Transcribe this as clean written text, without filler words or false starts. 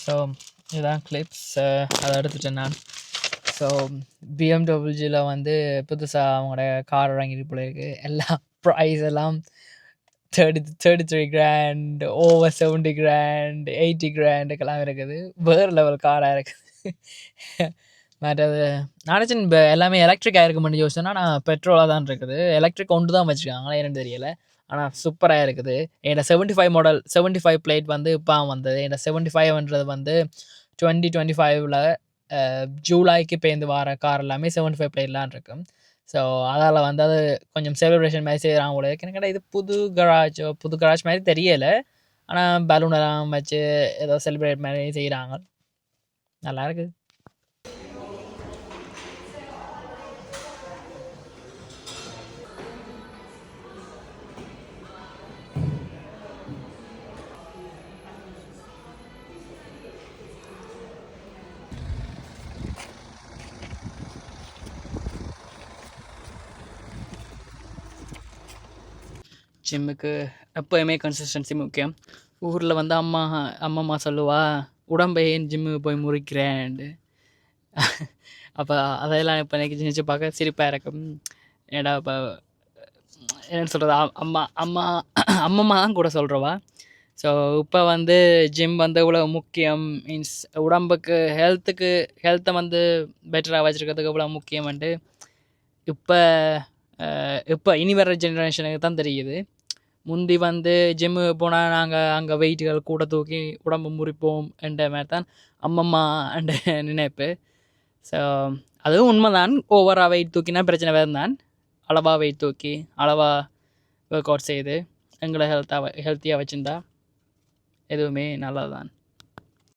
So இதுதான் clips. அதை எடுத்துட்டேன் நான். ஸோ பிஎம்டபிள்யூவில் வந்து புதுசாக அவங்களோட கார் வாங்கிட்டு போல இருக்குது. எல்லாம் ப்ரைஸ் எல்லாம் 33 grand, over 70 grand, 80 grand இருக்குது. வேறு லெவல் காராக இருக்குது. மற்றது நினச்சேன் இப்போ எல்லாமே எலக்ட்ரிக் ஆகிருக்குமென்னு யோசிச்சேன்னா நான் பெட்ரோலாக தான் இருக்குது. எலக்ட்ரிக் ஒன்று தான் வச்சுருக்காங்களா என்னன்னு தெரியலை. ஆனால் சூப்பராக இருக்குது. என்னோட 75 மாடல் 75 பிளேட் வந்து இப்போ வந்தது. என்னோட 75ன்றது வந்து 2025 ஜூலைக்கு பேருந்து வர கார் எல்லாமே 75 பிளேட்லாம் இருக்கும். ஸோ அதால் வந்து அது கொஞ்சம் செலிப்ரேஷன் மாதிரி செய்கிறாங்க போல. எனக்கு இது புது கராஜ் மாதிரி தெரியலை. ஆனால் பலூனெல்லாம் வச்சு ஏதோ செலிப்ரேட் மாதிரி செய்கிறாங்க. நல்லா இருக்குது. ஜிம்முக்கு எப்போயுமே கன்சிஸ்டன்சி முக்கியம். ஊரில் வந்து அம்மா சொல்லுவா, உடம்பை ஏன் ஜிம்முக்கு போய் முறிக்கிறேன்ட்டு. அப்போ அதையெல்லாம் இப்போ எனக்கு நினச்சி பார்க்க சிரிப்பாக இருக்கும். ஏடா இப்போ என்னென்னு சொல்கிறது, அம்மம்மா தான் கூட சொல்கிறவா. ஸோ இப்போ வந்து ஜிம் வந்து இவ்வளோ முக்கியம், மீன்ஸ் உடம்புக்கு ஹெல்த்தை வந்து பெட்டராக வச்சுருக்கிறதுக்கு இவ்வளோ முக்கியம்ன்ட்டு இப்போ இனி வர்ற ஜென்ரேஷனுக்கு தான் தெரியுது. முந்தி வந்து ஜிம்முக்கு போனால் நாங்கள் அங்கே வெயிட்டுகள் கூட தூக்கி உடம்பு முறிப்போம் என்ற மாதிரி தான் அம்மம்மா என்ற நினைப்பு. ஸோ அதுவும் உண்மைதான். ஓவராக வெயிட் தூக்கினா பிரச்சனை வேறு தான். அளவாக வெயிட் தூக்கி அளவாக ஒர்க் அவுட் செய்து எங்களை ஹெல்த்தியாக வச்சுருந்தா எதுவுமே நல்லது தான்.